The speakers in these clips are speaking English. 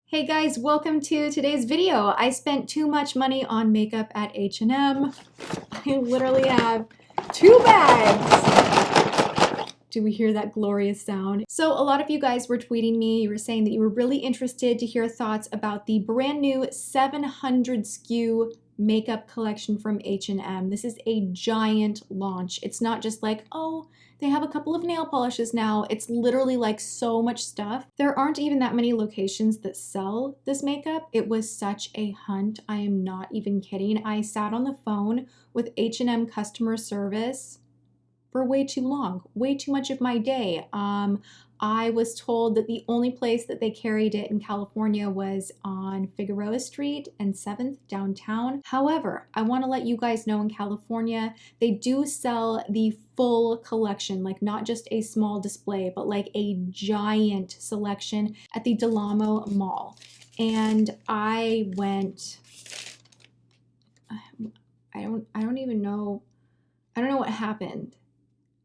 Hey guys, welcome to today's video. I spent too much money on makeup at H&M. I literally have 2 bags. Do we hear that glorious sound? So a lot of you guys were tweeting me. You were saying that you were really interested to hear thoughts about the brand new 700 SKU makeup collection from H&M. This is a giant launch. It's not just like, oh, they have a couple of nail polishes now. It's literally like so much stuff. There aren't even that many locations that sell this makeup. It was such a hunt. I am not even kidding. I sat on the phone with H&M customer service for way too long, way too much of my day. I was told that the only place that they carried it in California was on Figueroa Street and 7th downtown. However, I want to let you guys know in California, they do sell the full collection, like not just a small display, but like a giant selection at the Del Amo Mall. And I went, I don't even know, I don't know what happened.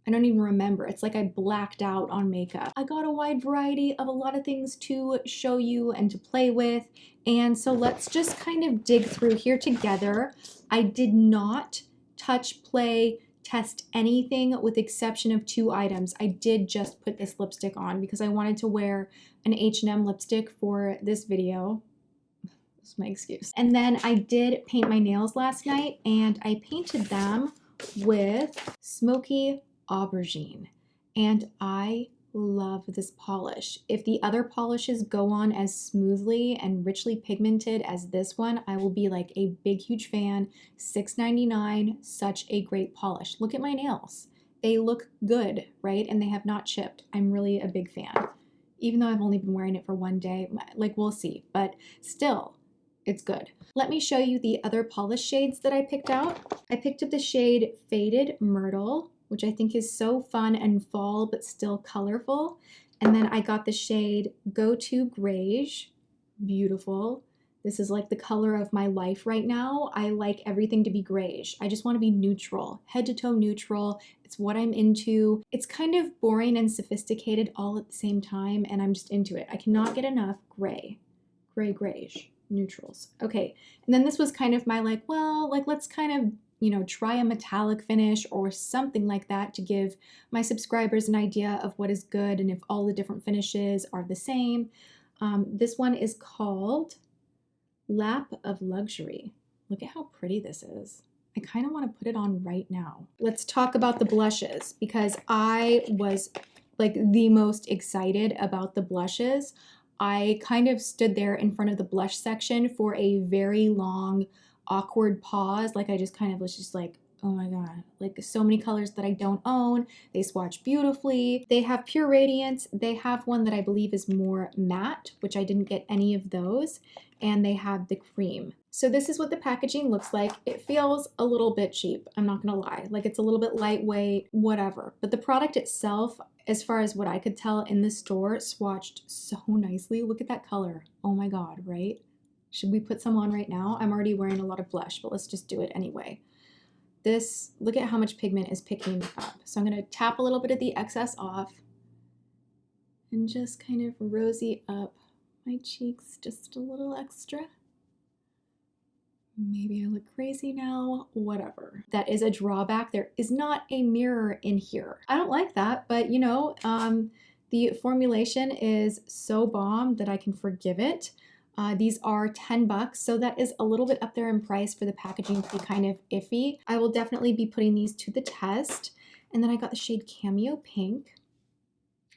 I don't even remember. It's like I blacked out on makeup. I got a wide variety of a lot of things to show you and to play with. And so let's just kind of dig through here together. I did not touch, play, test anything with exception of 2 items. I did just put this lipstick on because I wanted to wear an H&M lipstick for this video. That's my excuse. And then I did paint my nails last night and I painted them with Smoky Aubergine, and I love this polish. If the other polishes go on as smoothly and richly pigmented as this one, I will be like a big huge fan. $6.99, such a great polish. Look at my nails. They look good, right? And they have not chipped. I'm really a big fan. Even though I've only been wearing it for 1 day, like we'll see, but still, it's good. Let me show you the other polish shades that I picked out. I picked up the shade Faded Myrtle, which I think is so fun and fall, but still colorful. And then I got the shade Go To Greige, beautiful. This is like the color of my life right now. I like everything to be greige. I just want to be neutral, head to toe neutral. It's what I'm into. It's kind of boring and sophisticated all at the same time, and I'm just into it. I cannot get enough gray, greige, neutrals. Okay, and then this was kind of my like, well, like let's kind of, you know, try a metallic finish or something like that to give my subscribers an idea of what is good and if all the different finishes are the same. This one is called Lap of Luxury. Look at how pretty this is. I kind of want to put it on right now. Let's talk about the blushes because I was like the most excited about the blushes. I kind of stood there in front of the blush section for a very long awkward pause. Like I just kind of was just like, oh my god, like so many colors that I don't own. They swatch beautifully. They have Pure Radiance. They have one that I believe is more matte, which I didn't get any of those. And they have the cream. So this is what the packaging looks like. It feels a little bit cheap, I'm not gonna lie. Like it's a little bit lightweight, whatever. But the product itself, as far as what I could tell in the store, swatched so nicely. Look at that color. Oh my god, right? Should we put some on right now? I'm already wearing a lot of blush, but let's just do it anyway. This, look at how much pigment is picking up. So I'm gonna tap a little bit of the excess off and just kind of rosy up my cheeks just a little extra. Maybe I look crazy now, whatever. That is a drawback. There is not a mirror in here. I don't like that, but you know, the formulation is so bomb that I can forgive it. These are $10, so that is a little bit up there in price for the packaging to be kind of iffy. I will definitely be putting these to the test. And then I got the shade Cameo Pink.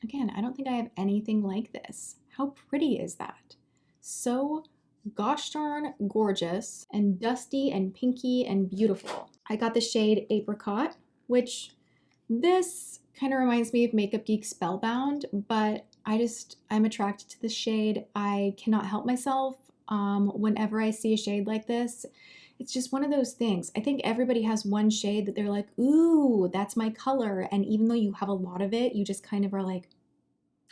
Again, I don't think I have anything like this. How pretty is that? So gosh darn gorgeous and dusty and pinky and beautiful. I got the shade Apricot, which this kind of reminds me of Makeup Geek Spellbound, but I'm attracted to this shade. I cannot help myself. Whenever I see a shade like this, it's just one of those things. I think everybody has one shade that they're like, ooh, that's my color. And even though you have a lot of it, you just kind of are like,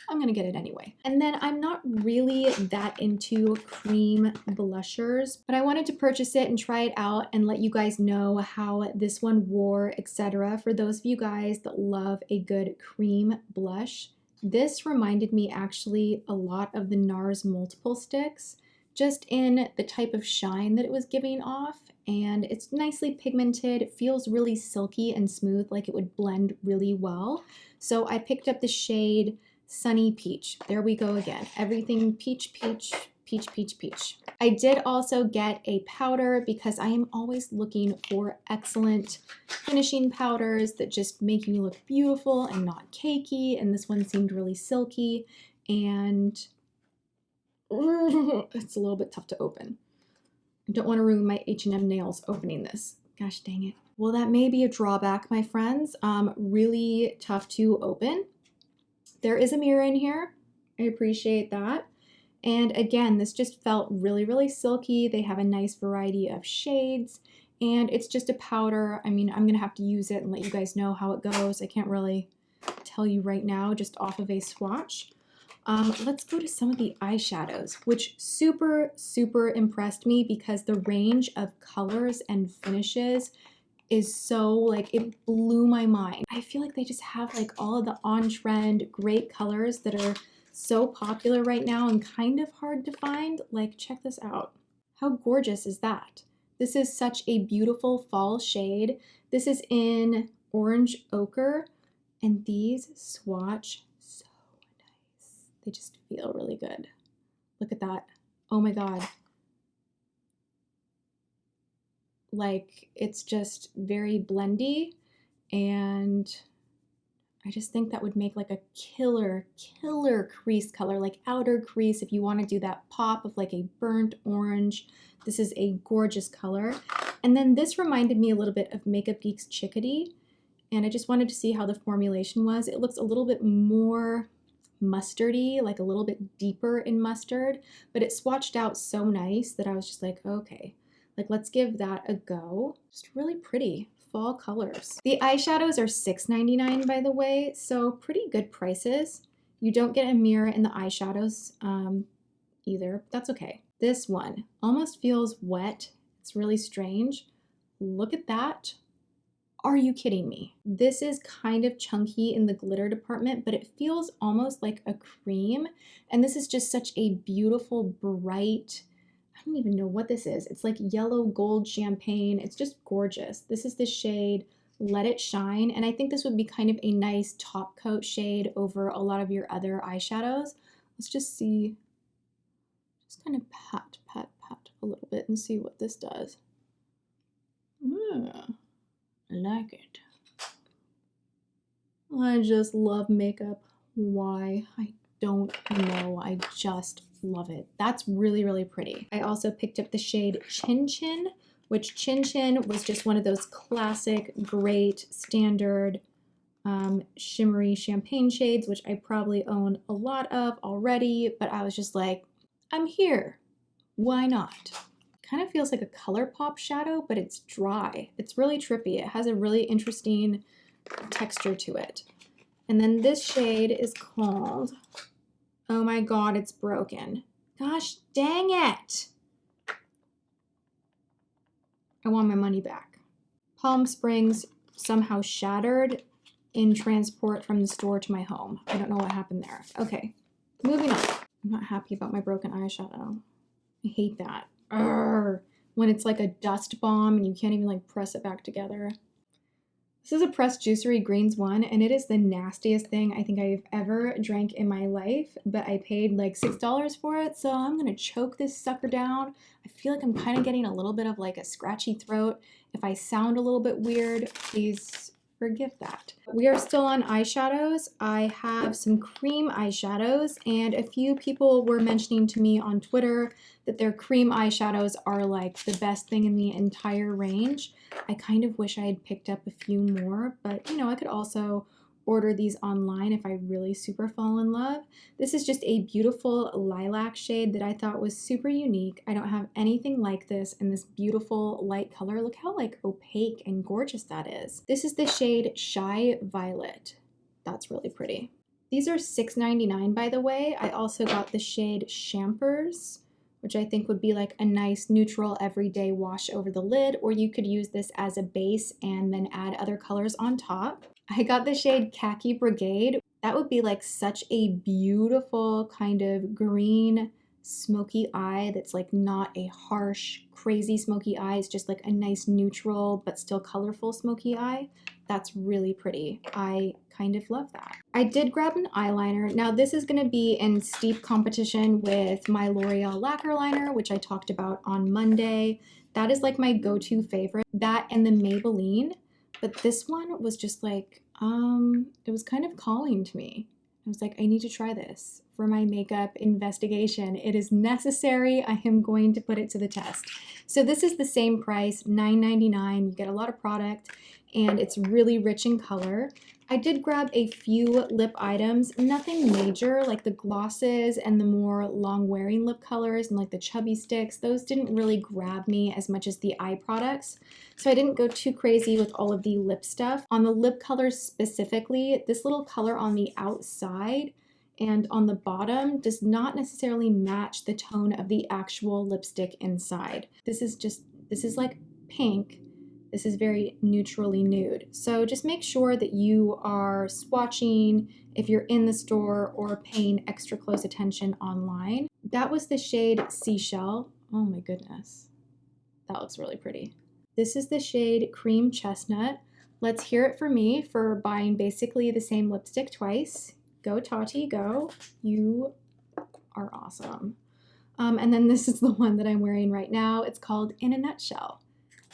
I'm gonna get it anyway. And then I'm not really that into cream blushers, but I wanted to purchase it and try it out and let you guys know how this one wore, etc. For those of you guys that love a good cream blush, This reminded me actually a lot of the NARS multiple sticks, just in the type of shine that it was giving off, and it's nicely pigmented. It feels really silky and smooth, like it would blend really well. So I picked up the shade Sunny Peach. There we go again. Everything peach, peach, peach, peach, peach. I did also get a powder because I am always looking for excellent finishing powders that just make you look beautiful and not cakey, and this one seemed really silky, and it's a little bit tough to open. I don't want to ruin my H&M nails opening this. Gosh dang it. Well, that may be a drawback, my friends. Really tough to open. There is a mirror in here. I appreciate that. And again, this just felt really, really silky. They have a nice variety of shades, and it's just a powder. I mean, I'm gonna have to use it and let you guys know how it goes. I can't really tell you right now, just off of a swatch. Let's go to some of the eyeshadows, which super, super impressed me because the range of colors and finishes is so, like, it blew my mind. I feel like they just have like all of the on-trend great colors that are so popular right now and kind of hard to find. Like, check this out. How gorgeous is that? This is such a beautiful fall shade. This is in Orange Ochre, and these swatch so nice. They just feel really good. Look at that. Oh my God. Like, it's just very blendy, and I just think that would make like a killer crease color, like outer crease if you want to do that pop of like a burnt orange. This is a gorgeous color. And then this reminded me a little bit of Makeup Geek's Chickadee, and I just wanted to see how the formulation was. It looks a little bit more mustardy, like a little bit deeper in mustard, but it swatched out so nice that I was just like, okay, like let's give that a go. Just really pretty fall colors. The eyeshadows are $6.99, by the way, so pretty good prices. You don't get a mirror in the eyeshadows either, but that's okay. This one almost feels wet. It's really strange. Look at that. Are you kidding me? This is kind of chunky in the glitter department, but it feels almost like a cream. And this is just such a beautiful, bright, I don't even know what this is. It's like yellow gold champagne. It's just gorgeous. This is the shade Let It Shine. And I think this would be kind of a nice top coat shade over a lot of your other eyeshadows. Let's just see, just kind of pat a little bit and see what this does. I like it. I just love makeup. Why? I don't know. I just love it. That's really, really pretty. I also picked up the shade Chin Chin, which Chin Chin was just one of those classic, great, standard shimmery champagne shades, which I probably own a lot of already, but I was just like, I'm here. Why not? Kind of feels like a ColourPop shadow, but it's dry. It's really trippy. It has a really interesting texture to it. And then this shade is called, oh my God, it's broken. Gosh dang it. I want my money back. Palm Springs somehow shattered in transport from the store to my home. I don't know what happened there. Okay, moving on. I'm not happy about my broken eyeshadow. I hate that. Urgh. When it's like a dust bomb and you can't even like press it back together. This is a Pressed Juicery Greens one, and it is the nastiest thing I think I've ever drank in my life, but I paid like $6 for it, so I'm gonna choke this sucker down. I feel like I'm kind of getting a little bit of like a scratchy throat. If I sound a little bit weird, please forgive that. We are still on eyeshadows. I have some cream eyeshadows, and a few people were mentioning to me on Twitter that their cream eyeshadows are like the best thing in the entire range. I kind of wish I had picked up a few more, but you know, I could also order these online if I really super fall in love. This is just a beautiful lilac shade that I thought was super unique. I don't have anything like this in this beautiful light color. Look how like opaque and gorgeous that is. This is the shade Shy Violet. That's really pretty. These are $6.99, by the way. I also got the shade Champers, which I think would be like a nice neutral everyday wash over the lid, or you could use this as a base and then add other colors on top. I got the shade Khaki Brigade. That would be like such a beautiful kind of green smoky eye that's like not a harsh, crazy smoky eye. It's just like a nice neutral but still colorful smoky eye. That's really pretty. I kind of love that. I did grab an eyeliner. Now this is going to be in steep competition with my L'Oreal Lacquer Liner, which I talked about on Monday. That is like my go-to favorite. That and the Maybelline. But this one was just like, it was kind of calling to me. I was like, I need to try this for my makeup investigation. It is necessary. I am going to put it to the test. So this is the same price, $9.99. You get a lot of product and it's really rich in color. I did grab a few lip items, nothing major, like the glosses and the more long wearing lip colors and like the chubby sticks. Those didn't really grab me as much as the eye products. So I didn't go too crazy with all of the lip stuff. On the lip colors specifically, this little color on the outside and on the bottom does not necessarily match the tone of the actual lipstick inside. This is like pink. This is very neutrally nude. So just make sure that you are swatching if you're in the store or paying extra close attention online. That was the shade Seashell. Oh my goodness. That looks really pretty. This is the shade Cream Chestnut. Let's hear it for me for buying basically the same lipstick twice. Go Tati, go. You are awesome. And then this is the one that I'm wearing right now. It's called In a Nutshell,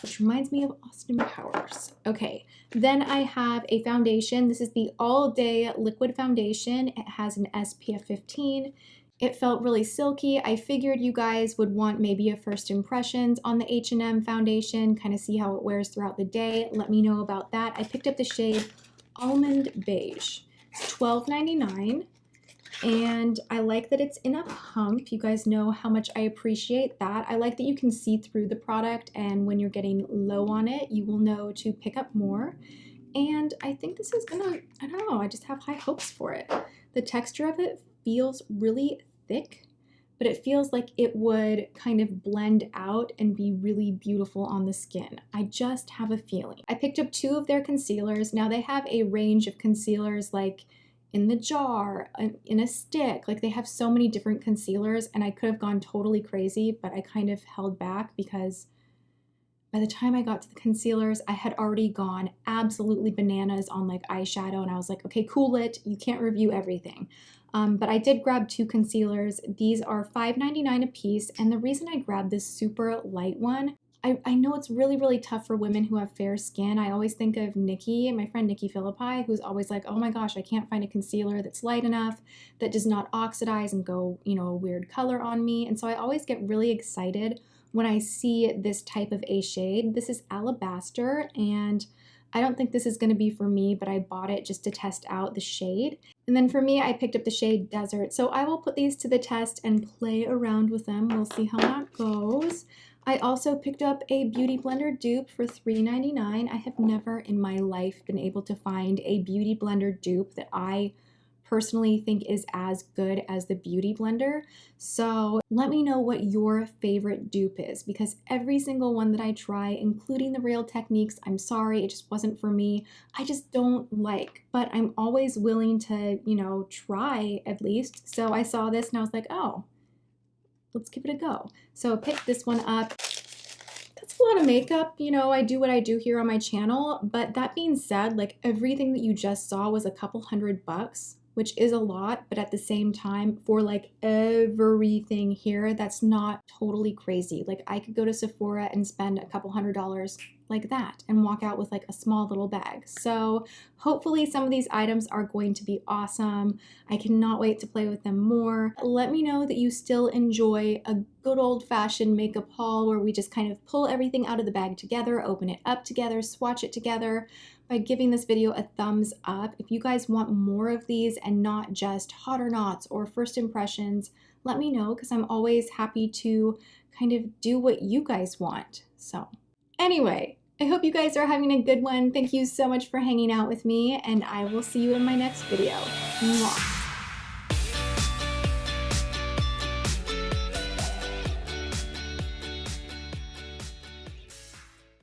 which reminds me of Austin Powers. Okay, then I have a foundation. This is the All Day Liquid Foundation. It has an SPF 15. It felt really silky. I figured you guys would want maybe a first impressions on the H&M foundation, kind of see how it wears throughout the day. Let me know about that. I picked up the shade Almond Beige. It's $12.99. And I like that it's in a pump. You guys know how much I appreciate that. I like that you can see through the product, and when you're getting low on it, you will know to pick up more. And I think this is gonna, I don't know, I just have high hopes for it. The texture of it feels really thick, but it feels like it would kind of blend out and be really beautiful on the skin. I just have a feeling. I picked up 2 of their concealers. Now they have a range of concealers like in the jar, in a stick, like they have so many different concealers, and I could have gone totally crazy, but I kind of held back because by the time I got to the concealers, I had already gone absolutely bananas on like eyeshadow, and I was like, okay, cool it, you can't review everything. But I did grab 2 concealers. These are $5.99 a piece, and the reason I grabbed this super light one, I know it's really, really tough for women who have fair skin. I always think of Nikki, my friend Nikki Philippi, who's always like, oh my gosh, I can't find a concealer that's light enough, that does not oxidize and go, you know, a weird color on me. And so I always get really excited when I see this type of a shade. This is Alabaster, and I don't think this is going to be for me, but I bought it just to test out the shade. And then for me, I picked up the shade Desert. So I will put these to the test and play around with them. We'll see how that goes. I also picked up a Beauty Blender dupe for $3.99. I have never in my life been able to find a Beauty Blender dupe that I personally think is as good as the Beauty Blender. So let me know what your favorite dupe is, because every single one that I try, including the Real Techniques, I'm sorry, it just wasn't for me. I just don't like, but I'm always willing to, you know, try at least. So I saw this and I was like, oh, let's give it a go. So pick this one up. That's a lot of makeup. You know, I do what I do here on my channel, but that being said, like everything that you just saw was a couple $100, which is a lot, but at the same time, for like everything here, that's not totally crazy. Like I could go to Sephora and spend a couple $100 like that and walk out with like a small little bag. So hopefully some of these items are going to be awesome. I cannot wait to play with them more. Let me know that you still enjoy a good old-fashioned makeup haul where we just kind of pull everything out of the bag together, open it up together, swatch it together, by giving this video a thumbs up. If you guys want more of these and not just hot or nots or first impressions, let me know, because I'm always happy to kind of do what you guys want. So anyway, I hope you guys are having a good one. Thank you so much for hanging out with me, and I will see you in my next video. Mwah.